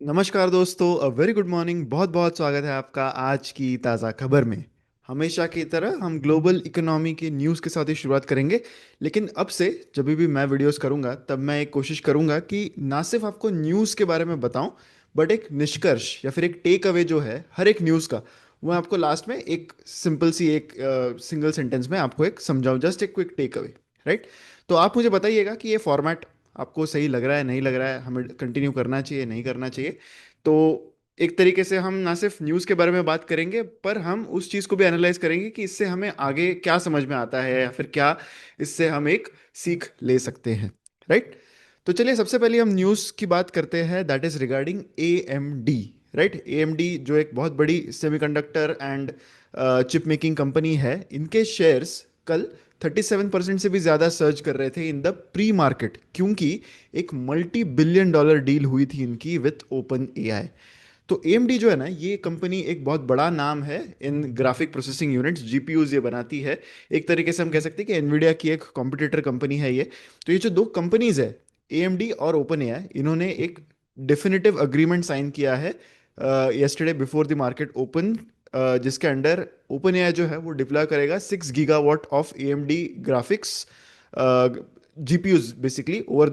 नमस्कार दोस्तों, a very good morning. बहुत बहुत स्वागत है आपका आज की ताज़ा खबर में। हमेशा की तरह हम ग्लोबल इकोनॉमी की न्यूज़ के साथ ही शुरुआत करेंगे। लेकिन अब से जब भी मैं वीडियोस करूंगा तब मैं एक कोशिश करूंगा कि ना सिर्फ आपको न्यूज़ के बारे में बताऊं, बट एक निष्कर्ष या फिर एक टेक अवे जो है हर एक न्यूज़ का, वो मैं आपको लास्ट में एक सिंपल सी एक सिंगल सेंटेंस में आपको एक समझाऊं, जस्ट एक क्विक टेक अवे। राइट। तो आप मुझे बताइएगा कि ये फॉर्मेट आपको सही लग रहा है, नहीं लग रहा है, हमें कंटिन्यू करना चाहिए, नहीं करना चाहिए। तो एक तरीके से हम ना सिर्फ न्यूज़ के बारे में बात करेंगे, पर हम उस चीज़ को भी एनालाइज करेंगे कि इससे हमें आगे क्या समझ में आता है या फिर क्या इससे हम एक सीख ले सकते हैं। राइट। तो चलिए सबसे पहले हम न्यूज़ की बात करते हैं, that is regarding A M D. Right. A M D जो एक बहुत बड़ी semiconductor and chip making company है, इनके शेयर्स कल 37% से भी ज़्यादा सर्च कर रहे थे इन द प्री मार्केट, क्योंकि एक मल्टी बिलियन डॉलर डील हुई थी इनकी विथ ओपन एआई। तो एएमडी जो है ना, ये कंपनी एक बहुत बड़ा नाम है इन ग्राफिक प्रोसेसिंग यूनिट्स, जीपीयूज ये बनाती है। एक तरीके से हम कह सकते हैं कि एनवीडिया की एक कॉम्पिटिटर कंपनी है ये। तो ये जो दो कंपनीज है, एएमडी और ओपन एआई, इन्होंने एक डेफिनेटिव अग्रीमेंट साइन किया है yesterday before the market open, जिसके अंडर ओपन एआई जो है वो डिप्लॉय करेगा 6 gigawatt of AMD graphics GPUs basically over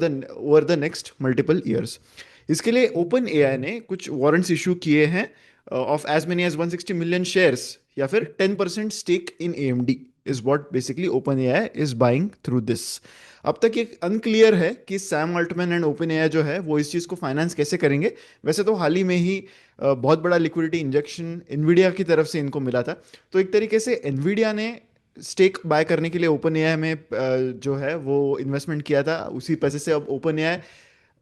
the next multiple years. इसके लिए ओपन एआई ने कुछ वारंट्स इशू किए हैं of as many as 160 million shares, या फिर 10% stake in AMD is what basically Open AI is buying through this. अब तक ये अनक्लियर है कि Sam Altman and Open AI जो है वो इस चीज़ को फाइनेंस कैसे करेंगे। वैसे तो हाल ही में ही बहुत बड़ा लिक्विडिटी इंजेक्शन एनवीडिया की तरफ से इनको मिला था। तो एक तरीके से एनवीडिया ने स्टेक बाय करने के लिए ओपन एआई में जो है वो इन्वेस्टमेंट किया था, उसी पैसे से अब ओपन एआई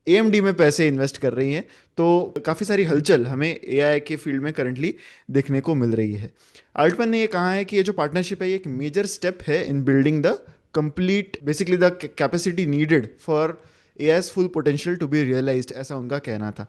एएमडी में पैसे इन्वेस्ट कर रही हैं। तो काफ़ी सारी हलचल हमें एआई के फील्ड में करंटली देखने को मिल रही है। अल्टमैन ने ये कहा है कि ये जो पार्टनरशिप है ये एक मेजर स्टेप है in building the complete basically the capacity needed for AI's full potential to be realised, ऐसा उनका कहना था।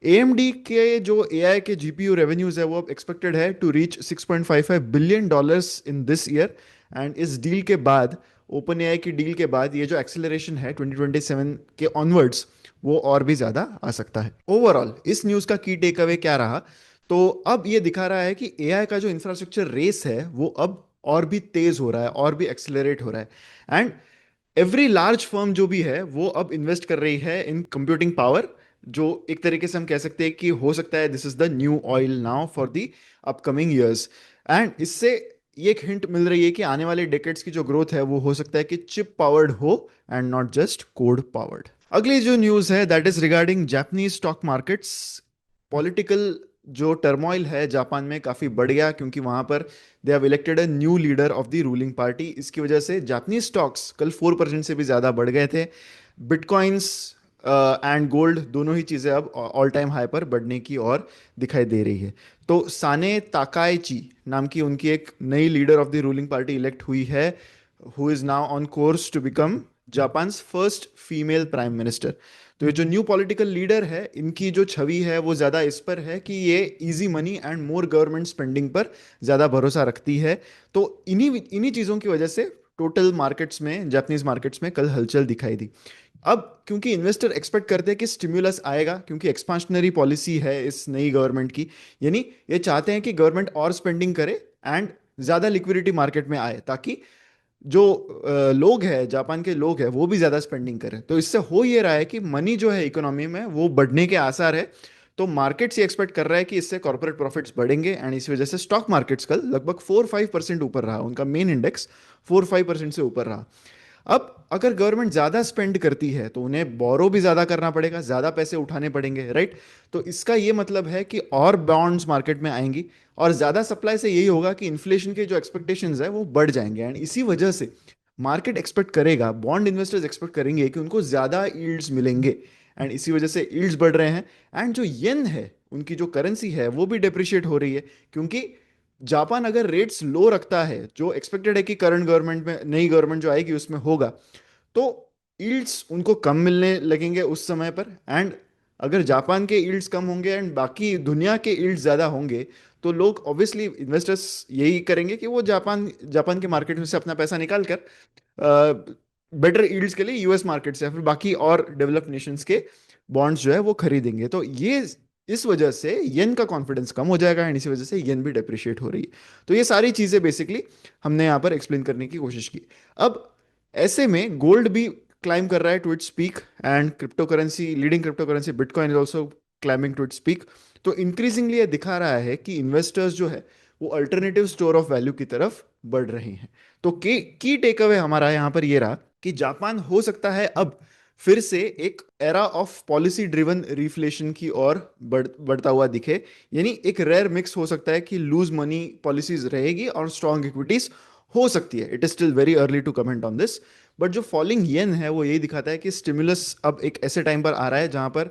एएमडी के जो एआई के जीपीयू रेवेन्यूज है वो अब एक्सपेक्टेड है to reach 6.55 billion dollars in this year. And इस डील के बाद, ओपन एआई की डील के बाद, ये जो एक्सेलरेशन है 2027 के ऑनवर्ड्स, वो और भी ज़्यादा आ सकता है। ओवरऑल इस न्यूज़ का की टेक अवे क्या रहा? तो अब ये दिखा रहा है कि एआई का जो इंफ्रास्ट्रक्चर रेस है वो अब और भी तेज हो रहा है, और भी एक्सेलरेट हो रहा है। एंड एवरी लार्ज फर्म जो भी है वो अब इन्वेस्ट कर रही है इन कंप्यूटिंग पावर, जो एक तरीके से हम कह सकते हैं कि हो सकता है this is the new oil now for the upcoming years. And इससे ये एक हिंट मिल रही है कि आने वाले डेकेड्स की जो ग्रोथ है वो हो सकता है कि चिप पावर्ड हो and not just code powered. अगली जो न्यूज़ है that is regarding Japanese stock markets. Political जो टर्मोइल है जापान में काफ़ी बढ़ गया, क्योंकि वहां पर they have elected a new leader of the ruling party. इसकी वजह से जापानीज स्टॉक्स कल 4% से भी ज़्यादा बढ़ गए थे। बिटकॉइंस एंड गोल्ड दोनों ही चीज़ें अब ऑल टाइम हाई पर बढ़ने की ओर दिखाई दे रही है। तो साने ताकाइची नाम की उनकी एक नई leader of the ruling party elect हुई है, who is now on course to become Japan first female prime minister. तो ये जो न्यू पॉलिटिकल लीडर है, इनकी जो छवि है वो ज़्यादा इस पर है कि ये easy money and more government spending पर ज़्यादा भरोसा रखती है। तो इन्हीं इन्हीं चीज़ों की वजह से टोटल मार्केट्स में, जापानीज मार्केट्स में कल हलचल दिखाई दी। अब क्योंकि इन्वेस्टर एक्सपेक्ट करते हैं कि स्टिम्युलस आएगा, क्योंकि एक्सपांशनरी पॉलिसी है इस नई गवर्नमेंट की, यानी ये चाहते हैं कि गवर्नमेंट और स्पेंडिंग करे एंड ज़्यादा लिक्विडिटी मार्केट में आए, ताकि जो लोग हैं, जापान के लोग हैं, वो भी ज़्यादा स्पेंडिंग करें। तो इससे हो ये रहा है कि मनी जो है इकोनॉमी में वो बढ़ने के आसार है। तो मार्केट्स ये एक्सपेक्ट कर रहा है कि इससे कॉर्पोरेट प्रॉफिट्स बढ़ेंगे, एंड इस वजह से स्टॉक मार्केट्स कल लगभग 4-5% ऊपर रहा, उनका मेन इंडेक्स 4-5% से ऊपर रहा। अब अगर गवर्नमेंट ज़्यादा स्पेंड करती है तो उन्हें बोरो भी ज़्यादा करना पड़ेगा, ज़्यादा पैसे उठाने पड़ेंगे। राइट। तो इसका ये मतलब है कि और बॉन्ड्स मार्केट में आएंगी, और ज़्यादा सप्लाई से यही होगा कि इन्फ्लेशन के जो एक्सपेक्टेशंस है वो बढ़ जाएंगे। एंड इसी वजह से मार्केट एक्सपेक्ट करेगा, बॉन्ड इन्वेस्टर्स एक्सपेक्ट करेंगे कि उनको ज़्यादा यील्ड्स मिलेंगे, एंड इसी वजह से यील्ड्स बढ़ रहे हैं। एंड जो येन है, उनकी जो करेंसी है, वो भी डिप्रिशिएट हो रही है, क्योंकि जापान अगर रेट्स लो रखता है, जो एक्सपेक्टेड है कि करंट गवर्नमेंट में, नई गवर्नमेंट जो आएगी उसमें होगा, तो यील्ड्स उनको कम मिलने लगेंगे उस समय पर। एंड अगर जापान के यील्ड्स कम होंगे एंड बाकी दुनिया के यील्ड्स ज़्यादा होंगे, तो लोग ऑब्वियसली इन्वेस्टर्स यही करेंगे कि वो जापान जापान के मार्केट में से अपना पैसा निकाल कर बेटर यील्ड्स के लिए यूएस मार्केट से या फिर बाकी और डेवलप्ड नेशंस के बॉन्ड्स जो है वो खरीदेंगे। तो ये इस वजह से येन का कॉन्फिडेंस कम हो जाएगा एंड इसी वजह से येन भी डेप्रिशिएट हो रही है। तो ये सारी चीजें बेसिकली हमने यहाँ पर एक्सप्लेन करने की कोशिश की। अब ऐसे में गोल्ड भी क्लाइम कर रहा है to its peak, and crypto currency, leading crypto currency bitcoin is also climbing to its peak. तो इंक्रीजिंगली ये दिखा रहा है कि इन्वेस्टर्स जो है वो अल्टरनेटिव स्टोर ऑफ वैल्यू की तरफ बढ़ रहे हैं। तो की टेक अवे हमारा यहाँ पर ये रहा कि जापान हो सकता है अब फिर से एक era of policy driven reflation की ओर बढ़ता हुआ दिखे। यानी एक रेयर मिक्स हो सकता है कि लूज मनी पॉलिसीज रहेगी और स्ट्रॉन्ग इक्विटीज हो सकती है। It is still very early to comment on this, but जो फॉलिंग येन है वो यही दिखाता है कि स्टिमुलस अब एक ऐसे टाइम पर आ रहा है जहां पर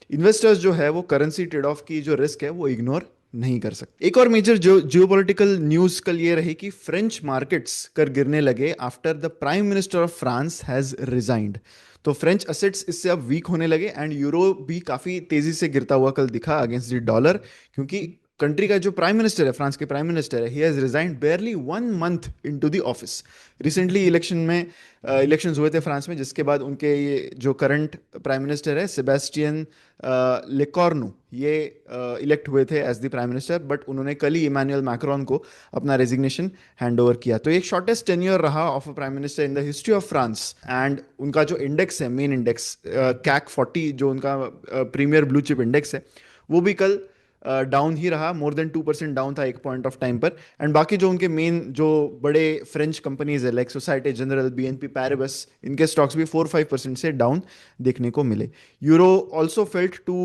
इन्वेस्टर्स जो है वो करेंसी ट्रेड ऑफ की जो रिस्क है वो इग्नोर नहीं कर सकते। एक और मेजर जो जियोपॉलिटिकल न्यूज कल ये रही कि फ्रेंच मार्केट्स कर गिरने लगे after the prime minister of France has resigned. तो फ्रेंच असेट्स इससे अब वीक होने लगे एंड यूरो भी काफी तेजी से गिरता हुआ कल दिखा अगेंस्ट द डॉलर, क्योंकि कंट्री का जो प्राइम मिनिस्टर है, फ्रांस के प्राइम मिनिस्टर है, he has resigned barely 1 month into the office. Recently election में इलेक्शंस हुए थे फ्रांस में, जिसके बाद उनके ये जो करंट प्राइम मिनिस्टर है सेबेस्टियन लेकॉर्नु, ये इलेक्ट हुए थे as the prime minister, but उन्होंने कल ही इमानुएल मैक्रोन को अपना रेजिग्नेशन हैंड ओवर किया। तो एक शॉर्टेस्ट टेन्योर रहा of a prime minister in the history of France. And उनका जो इंडेक्स है, मेन इंडेक्स कैक 40, जो उनका प्रीमियर ब्लू चिप इंडेक्स है, वो भी कल डाउन ही रहा। मोर देन 2% डाउन था एक पॉइंट ऑफ टाइम पर। एंड बाकी जो उनके मेन जो बड़े फ्रेंच कंपनीज है like Societe Generale, BNP Paribas, इनके स्टॉक्स भी 4-5% से डाउन देखने को मिले। Euro also felt to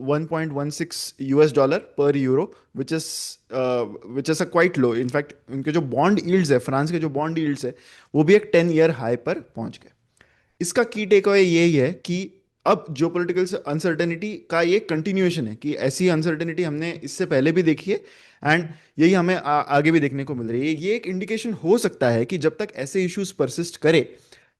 1.16 US dollar पर euro, which is a quite low. In fact उनके जो बॉन्ड यील्ड्स है, फ्रांस के जो बॉन्ड यील्ड्स है, वो भी एक 10 ईयर हाई पर पहुंच गए। इसका की टेक अवे यही है कि अब जियोपॉलिटिकल अनसर्टेनिटी का ये कंटिन्यूएशन है, कि ऐसी अनसर्टेनिटी हमने इससे पहले भी देखी है एंड यही हमें आगे भी देखने को मिल रही है। ये एक इंडिकेशन हो सकता है कि जब तक ऐसे इश्यूज परसिस्ट करे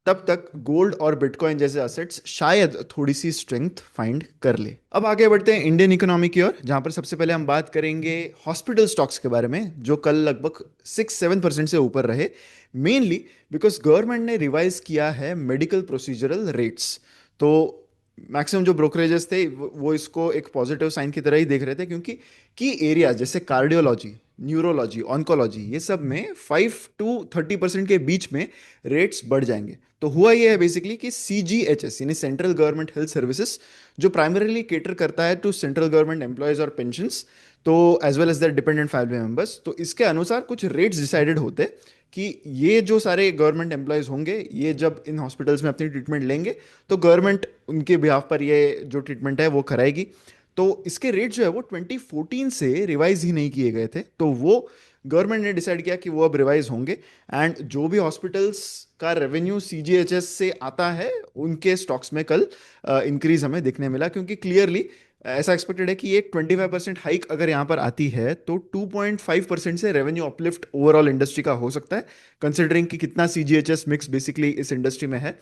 तब तक गोल्ड और बिटकॉइन जैसे असेट्स शायद थोड़ी सी स्ट्रेंथ फाइंड कर ले। अब आगे बढ़ते हैं इंडियन इकोनॉमी की ओर, जहां पर सबसे पहले हम बात करेंगे हॉस्पिटल स्टॉक्स के बारे में, जो कल लगभग 6-7% से ऊपर रहे, मेनली बिकॉज गवर्नमेंट ने रिवाइज किया है मेडिकल प्रोसीजरल रेट्स। तो मैक्सिमम जो ब्रोकरेजेस थे वो इसको एक पॉजिटिव साइन की तरह ही देख रहे थे, क्योंकि की एरिया जैसे कार्डियोलॉजी, न्यूरोलॉजी, ऑन्कोलॉजी, ये सब में 5 to 30% के बीच में रेट्स बढ़ जाएंगे। तो हुआ ये है बेसिकली कि CGHS यानी सेंट्रल गवर्नमेंट हेल्थ सर्विसेज, जो प्राइमरीली केटर करता है टू सेंट्रल गवर्नमेंट एम्प्लॉयज और पेंशंस, तो as well as their dependent family members, तो इसके अनुसार कुछ रेट्स डिसाइडेड होते हैं कि ये जो सारे गवर्नमेंट एम्प्लॉयज होंगे, ये जब इन हॉस्पिटल्स में अपनी ट्रीटमेंट लेंगे तो गवर्नमेंट उनके बिहाफ पर ये जो ट्रीटमेंट है वो कराएगी। तो इसके रेट जो है वो 2014 से रिवाइज ही नहीं किए गए थे, तो वो गवर्नमेंट ने डिसाइड किया कि वो अब रिवाइज होंगे। एंड जो भी हॉस्पिटल्स का रेवेन्यू CGHS से आता है उनके स्टॉक्स में कल इंक्रीज हमें देखने मिला, क्योंकि क्लियरली ऐसा एक्सपेक्टेड है कि एक 25% हाइक अगर यहाँ पर आती है तो 2.5% से रेवेन्यू अपलिफ्ट ओवरऑल इंडस्ट्री का हो सकता है, कंसिडरिंग कि कितना CGHS मिक्स बेसिकली इस इंडस्ट्री में है।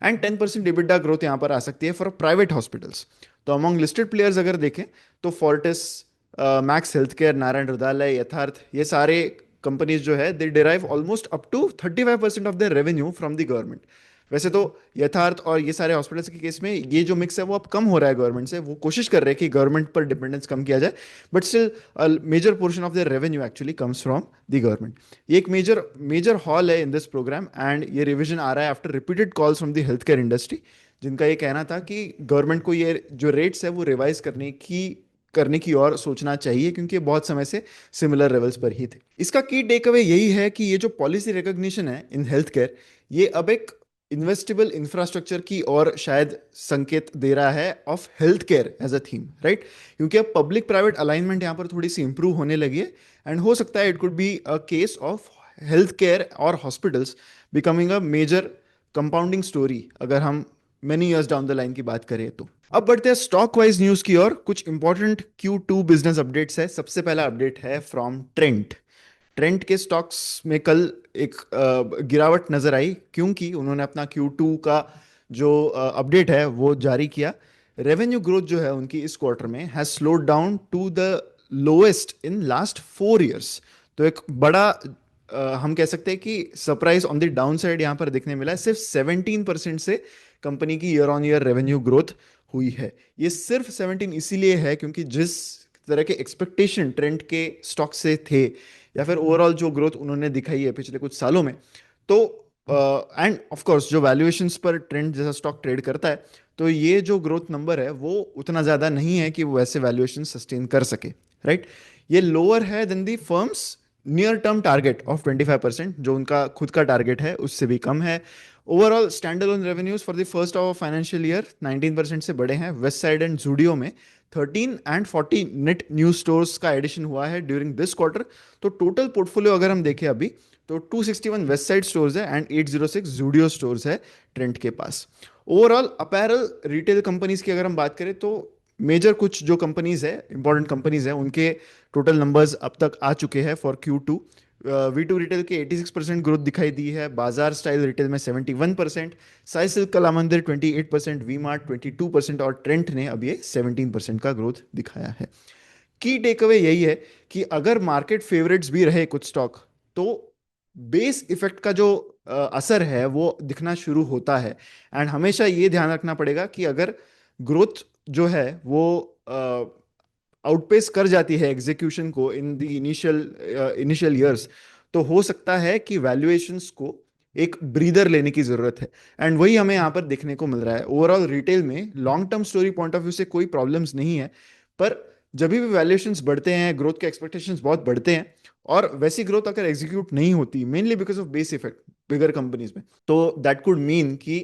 एंड 10% EBITDA ग्रोथ यहाँ पर आ सकती है फॉर प्राइवेट हॉस्पिटल्स। तो अमॉन्ग लिस्टेड प्लेयर्स अगर देखें तो Fortis, Max health care, Narayana Hrudayalaya, Yatharth, ये सारे कंपनीज जो है they derive almost up to 35% of their revenue from the government. वैसे तो यथार्थ और ये सारे हॉस्पिटल्स के केस में ये जो मिक्स है वो अब कम हो रहा है गवर्नमेंट से, वो कोशिश कर रहे हैं कि गवर्नमेंट पर डिपेंडेंस कम किया जाए, but still major portion of their revenue actually comes from the government. ये एक मेजर मेजर हॉल है इन दिस प्रोग्राम, एंड ये रिविजन आ रहा है after repeated calls from the health care industry, जिनका ये कहना था कि गवर्नमेंट को ये जो रेट्स है वो रिवाइज करने की और सोचना चाहिए, क्योंकि बहुत समय से सिमिलर लेवल्स पर ही थे। इसका की टेक अवे यही है कि ये जो पॉलिसी रिकॉग्निशन है इन हेल्थ केयर, ये अब एक इन्वेस्टेबल इंफ्रास्ट्रक्चर की और शायद संकेत दे रहा है of health care as a theme, right? क्योंकि अब पब्लिक प्राइवेट अलाइनमेंट यहाँ पर थोड़ी सी इंप्रूव होने लगी है, एंड हो सकता है it could be a case of health care और hospitals becoming a major compounding story अगर हम many years down the line की बात करें तो। अब बढ़ते हैं स्टॉक वाइज न्यूज की ओर। कुछ इंपॉर्टेंट Q2 बिजनेस अपडेट्स है। सबसे पहला अपडेट है फ्रॉम ट्रेंट। ट्रेंट के स्टॉक्स में कल एक गिरावट नजर आई, क्योंकि उन्होंने अपना Q2 का जो अपडेट है वो जारी किया। रेवेन्यू ग्रोथ जो है उनकी इस क्वार्टर में has slowed down to the lowest in last 4 years. तो एक बड़ा हम कह सकते हैं कि surprise on the down side यहाँ पर देखने मिला है। सिर्फ 17% से कंपनी की year on year revenue growth हुई है। ये सिर्फ 17 इसीलिए है क्योंकि जिस तरह के एक्सपेक्टेशन ट्रेंड के स्टॉक से थे, या फिर ओवरऑल जो ग्रोथ उन्होंने दिखाई है पिछले कुछ सालों में, तो एंड ऑफ कोर्स जो वैल्यूएशंस पर ट्रेंड जैसा स्टॉक ट्रेड करता है, तो ये जो ग्रोथ नंबर है वो उतना ज़्यादा नहीं है कि वो वैसे वैल्यूएशन सस्टेन कर सके, राइट। ये लोअर है than the firms near term target of 25%, जो उनका खुद का टारगेट है उससे भी कम है। Overall stand alone revenues for the first of financial year 19% से बड़े हैं। वेस्ट साइड एंड जूडियो में 13 एंड 40 नेट न्यू स्टोर्स का एडिशन हुआ है ड्यूरिंग दिस क्वार्टर। तो टोटल पोर्टफोलियो अगर हम देखें अभी, तो 261 वेस्ट साइड स्टोर्स है एंड 806 जूडियो स्टोर्स है ट्रेंड के पास। ओवरऑल अपैरल रिटेल कंपनीज की अगर हम बात करें, तो मेजर कुछ जो कंपनीज है, इंपॉर्टेंट कंपनीज है, उनके टोटल नंबर्स अब तक आ चुके हैं फॉर Q2। V2 रिटेल के 86% ग्रोथ दिखाई दी है, बाजार स्टाइल रिटेल में 71%, Sai silk Kalamandir 28%, V Mart 22% और ट्रेंट ने अब ये 17% का ग्रोथ दिखाया है। की टेक अवे यही है कि अगर मार्केट फेवरेट्स भी रहे कुछ स्टॉक, तो बेस इफेक्ट का जो असर है वो दिखना शुरू होता है। एंड हमेशा ये ध्यान रखना पड़ेगा कि अगर ग्रोथ जो है वो आउटपेस कर जाती है एग्जीक्यूशन को इन द इनिशियल ईयर्स, तो हो सकता है कि वैल्यूएशंस को एक ब्रीदर लेने की जरूरत है। एंड वही हमें यहाँ पर देखने को मिल रहा है। ओवरऑल रिटेल में long term story point of view से कोई प्रॉब्लम्स नहीं है, पर जब भी वैल्यूएशंस बढ़ते हैं, ग्रोथ के एक्सपेक्टेशंस बहुत बढ़ते हैं, और वैसी ग्रोथ अगर एग्जीक्यूट नहीं होती mainly because of base effect bigger companies में, तो दैट कुड मीन कि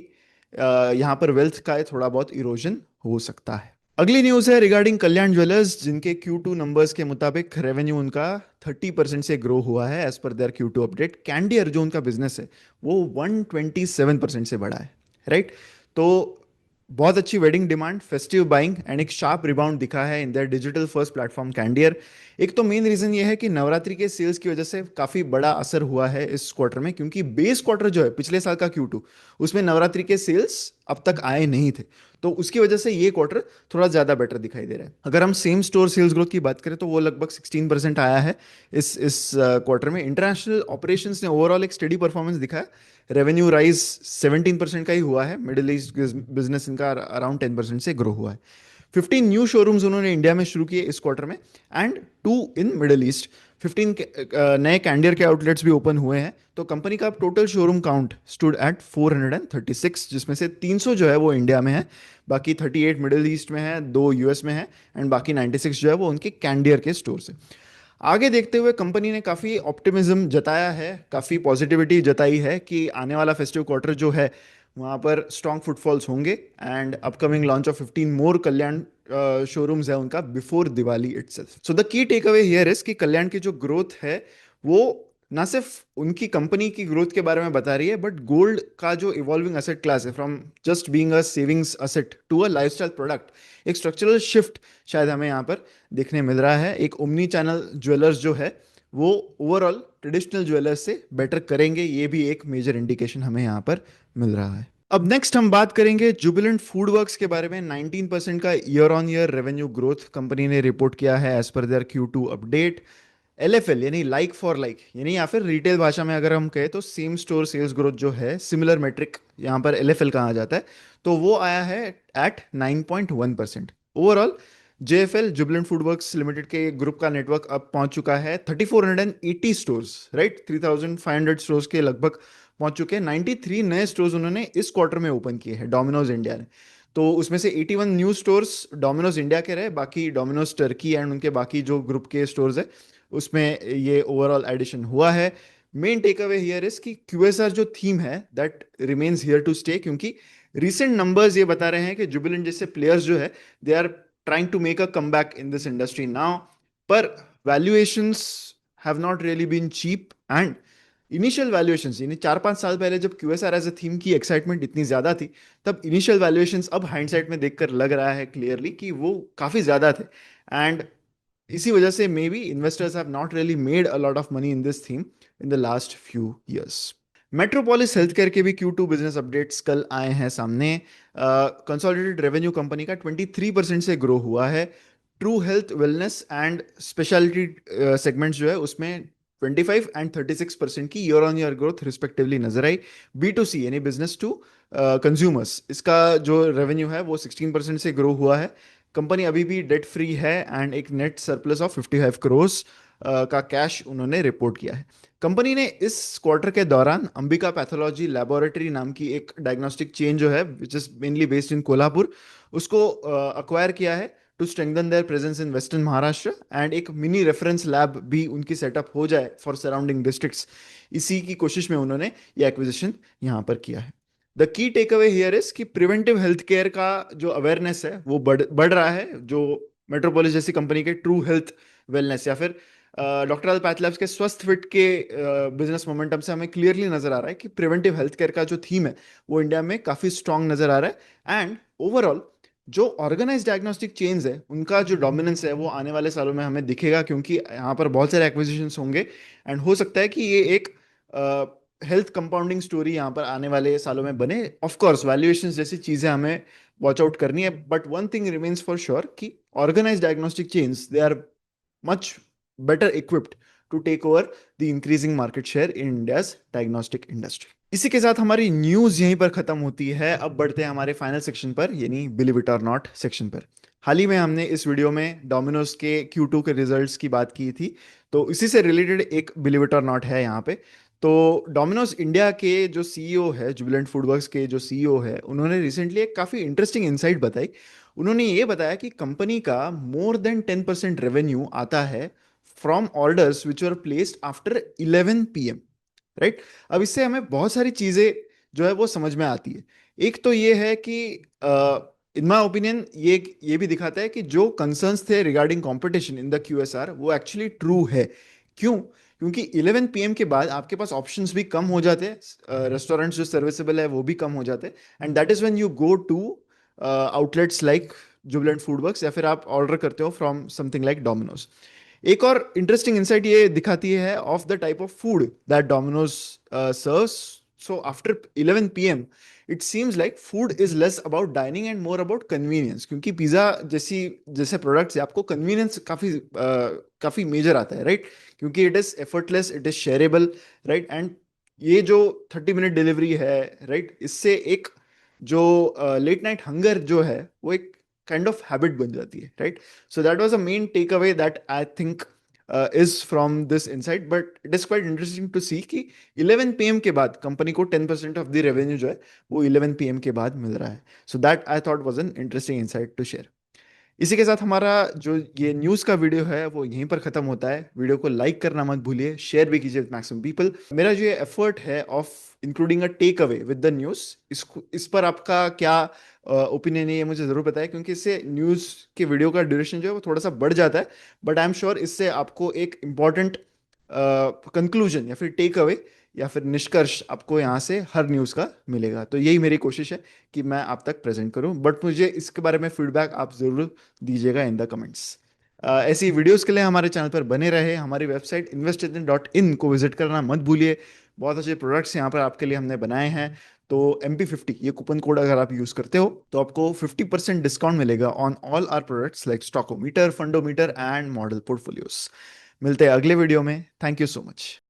यहाँ पर वेल्थ का थोड़ा बहुत इरोजन हो सकता है। अगली न्यूज है रिगार्डिंग कल्याण ज्वेलर्स, जिनके Q2 नंबर्स के मुताबिक रेवेन्यू उनका 30% से ग्रो हुआ है as per their Q2 update. कैंडियर जो उनका बिजनेस है वो 127% से बढ़ा है, राइट। तो बहुत अच्छी wedding demand, festive buying and एक शार्प रिबाउंड दिखा है in their digital first platform Candere. एक तो मेन रीजन ये है कि नवरात्रि के सेल्स की वजह से काफी बड़ा असर हुआ है इस क्वार्टर में, क्योंकि बेस क्वार्टर जो है पिछले साल का Q2, उसमें नवरात्रि के सेल्स अब तक आए नहीं थे। तो उसकी वजह से ये क्वार्टर थोड़ा ज्यादा बेटर दिखाई दे रहा है। अगर हम सेम स्टोर सेल्स ग्रोथ की बात करें, तो वो लगभग 16% आया है इस क्वार्टर में। इंटरनेशनल ऑपरेशंस ने ओवरऑल एक स्टडी परफॉर्मेंस दिखाया। रेवेन्यू राइज 17% का ही हुआ है। मिडिल ईस्ट बिजनेस इनका अराउंड 10% से ग्रो हुआ है। 15 न्यू शोरूम्स उन्होंने इंडिया में शुरू किए इस क्वार्टर में, एंड 2 इन मिडिल ईस्ट। 15 नए कैंडियर के आउटलेट्स भी ओपन हुए हैं। तो कंपनी का total showroom count stood at 436, जिसमें से 300 जो है वो इंडिया में है, बाकी 38 मिडिल ईस्ट में है, 2 यूएस में है, एंड बाकी 96 जो है वो उनके कैंडियर के स्टोर से। आगे देखते हुए कंपनी ने काफ़ी ऑप्टिमिज्म जताया है, काफ़ी पॉजिटिविटी जताई है कि आने वाला फेस्टिव क्वार्टर जो है वहाँ पर स्ट्रॉन्ग फुटफॉल्स होंगे, and upcoming launch of 15 more Kalyan showrooms है उनका before Diwali itself. So the key takeaway here is कि कल्याण की जो ग्रोथ है वो ना सिर्फ उनकी कंपनी की ग्रोथ के बारे में बता रही है, बट गोल्ड का जो इवॉल्विंग असेट क्लास है, from just being a savings asset to a lifestyle product, एक स्ट्रक्चरल शिफ्ट शायद हमें यहाँ पर देखने मिल रहा है। एक ओमनी चैनल ज्वेलर्स जो है वो ओवरऑल ट्रेडिशनल ज्वेलर्स से बेटर करेंगे, ये भी एक मेजर इंडिकेशन हमें यहाँ पर मिल रहा है। अब नेक्स्ट हम बात करेंगे जुबिलेंट फूड वर्क्स के बारे में। 19% का year on year revenue growth company ने रिपोर्ट किया है as per their Q2 update. LFL यानी लाइक फॉर लाइक, यानी या फिर रिटेल भाषा में अगर हम कहें तो सेम स्टोर सेल्स ग्रोथ जो है, सिमिलर मेट्रिक यहाँ पर LFL कहा जाता है, तो वो आया है at 9.1%। Overall JFL Jubilant food works limited के ग्रुप का नेटवर्क अब पहुंच चुका है 3480 स्टोर्स, राइट। 3500 स्टोर्स के लगभग पहुंच चुके हैं। 93 नए स्टोर्स उन्होंने इस क्वार्टर में ओपन किए हैं डोमिनोज इंडिया ने। तो उसमें से 81 न्यू स्टोर्स डोमिनोज इंडिया के रहे, बाकी डोमिनोज टर्की एंड उनके बाकी जो ग्रुप के स्टोर्स है उसमें ये ओवरऑल एडिशन हुआ है। Main take away here is कि QSR जो थीम है that remains here to stay, क्योंकि रिसेंट नंबर्स ये बता रहे हैं कि जुबिलेंट जैसे प्लेयर्स जो है they are trying to make a comeback in this industry now, पर valuations have not really been cheap. And initial valuations, यानी 4-5 साल पहले जब QSR एज अ थीम की एक्साइटमेंट इतनी ज्यादा थी, तब इनिशियल वैल्यूएशंस अब हाइंडसाइट में देखकर लग रहा है क्लियरली कि वो काफी ज्यादा थे। एंड इसी वजह से may be investors have not really made a lot of money in this theme in the last few years. Metropolis health care के भी Q2 बिजनेस अपडेट्स कल आए हैं सामने। कंसोलिडेटेड रेवेन्यू कंपनी का 23% से ग्रो हुआ है। True health wellness and speciality segments जो है उसमें 25 एंड 36% की year on year growth respectively नजर आई। बी टू सी यानी बिजनेस टू कंज्यूमर्स, इसका जो रेवेन्यू है वो 16% से ग्रो हुआ है। कंपनी अभी भी डेट फ्री है एंड एक नेट सरप्लस ऑफ 55 करोड़ का कैश उन्होंने रिपोर्ट किया है। कंपनी ने इस क्वार्टर के दौरान अंबिका पैथोलॉजी लैबोरेटरी नाम की एक डायग्नोस्टिक चेन जो है which is mainly based in Kolhapur, उसको अक्वायर किया है to strengthen their presence in western Maharashtra, and एक मिनी रेफरेंस लैब भी उनकी सेटअप हो जाए फॉर सराउंडिंग डिस्ट्रिक्ट्स। इसी की कोशिश में उन्होंने ये एक्विजिशन यहाँ पर किया है। The key takeaway here is कि प्रिवेंटिव हेल्थ केयर का जो अवेयरनेस है वो बढ़ रहा है। जो मेट्रोपोलिस जैसी कंपनी के ट्रू हेल्थ वेलनेस या फिर डॉक्टर आल पैथ के स्वस्थ फिट के बिजनेस मोमेंटम से हमें क्लियरली नजर आ रहा है कि प्रिवेंटिव हेल्थ केयर का जो थीम है वो इंडिया में काफी स्ट्रांग नजर आ रहा है। एंड ओवरऑल जो ऑर्गेनाइज डायग्नोस्टिक चेन्स है उनका जो डोमिनेंस है वो आने वाले सालों में हमें दिखेगा, क्योंकि यहाँ पर बहुत सारे एक्विजिशंस होंगे एंड हो सकता है कि ये एक हेल्थ कंपाउंडिंग स्टोरी यहाँ पर आने वाले सालों में बने। ऑफ कोर्स वैल्यूएशंस जैसी चीजें हमें वॉच आउट करनी है, but one thing remains for sure कि organise diagnostic chains they are much better equipped to take over the increasing market share in India's diagnostic industry. इसी के साथ हमारी न्यूज यहीं पर खत्म होती है। अब बढ़ते हैं हमारे फाइनल सेक्शन पर, यानी बिलीव इट और नॉट सेक्शन पर। हाल ही में हमने इस वीडियो में डोमिनोज के Q2 के रिजल्ट्स की बात की थी, तो इसी से रिलेटेड एक बिलीव इट और नॉट है यहाँ पे। तो डोमिनोज इंडिया के जो सीईओ है, जुबिलेंट फूडवर्क्स के जो सीईओ है, उन्होंने रिसेंटली एक काफी इंटरेस्टिंग इनसाइट बताई। उन्होंने ये बताया कि कंपनी का मोर देन 10% रेवेन्यू आता है from orders which are placed after 11 PM, right. अब इससे हमें बहुत सारी चीजें जो है वो समझ में आती है। एक तो ये है कि इन माय ओपिनियन ये भी दिखाता है कि जो कंसर्न्स थे regarding competition in the QSR वो एक्चुअली ट्रू है। क्यों? क्योंकि 11 PM के बाद आपके पास ऑप्शंस भी कम हो जाते हैं, रेस्टोरेंट्स जो सर्विसेबल है वो भी कम हो जाते हैं, and that is when you go to outlets like Jubilant Foodworks या फिर आप ऑर्डर करते हो फ्रॉम समथिंग लाइक डोमिनोज। एक और इंटरेस्टिंग इंसाइट ये दिखाती है of the type of food that Domino's serves. So after 11 PM it seems like food is less about dining and more about convenience, क्योंकि पिज्जा जैसे products है आपको convenience काफी मेजर आता है, राइट। क्योंकि it is effortless, it is shareable, right. And ये जो 30 मिनट डिलीवरी है, राइट, इससे एक जो लेट नाइट हंगर जो है वो एक काइंड ऑफ हैबिट बन जाती है, right. So that was a main take away that I think is from this insight, but it is quite interesting to see कि 11 PM के बाद कंपनी को 10% ऑफ द रेवेन्यू जो है वो 11 PM के बाद मिल रहा है। So that I thought was an interesting insight to share. इसी के साथ हमारा जो ये न्यूज़ का वीडियो है वो यहीं पर खत्म होता है। वीडियो को लाइक करना मत भूलिए, शेयर भी कीजिए विद मैक्सिमम पीपल। मेरा जो ये एफर्ट है of including a takeaway with the news, इस पर आपका क्या ओपिनियन है ये मुझे ज़रूर बताएं, क्योंकि इससे न्यूज़ के वीडियो का ड्यूरेशन जो है वो थोड़ा सा बढ़ जाता है, बट आई एम श्योर इससे आपको एक इम्पॉर्टेंट कंक्लूजन या फिर टेक अवे या फिर निष्कर्ष आपको यहाँ से हर न्यूज़ का मिलेगा। तो यही मेरी कोशिश है कि मैं आप तक प्रेजेंट करूं, बट मुझे इसके बारे में फीडबैक आप ज़रूर दीजिएगा इन द कमेंट्स। ऐसी वीडियोस के लिए हमारे चैनल पर बने रहे। हमारी वेबसाइट investin.in को विजिट करना मत भूलिए। बहुत अच्छे प्रोडक्ट्स यहाँ पर आपके लिए हमने बनाए हैं। तो MP50 ये कूपन कोड अगर आप यूज़ करते हो तो आपको 50% डिस्काउंट मिलेगा on all our products like Stockometer, Fundometer and model portfolios. मिलते हैं अगले वीडियो में। Thank you so much.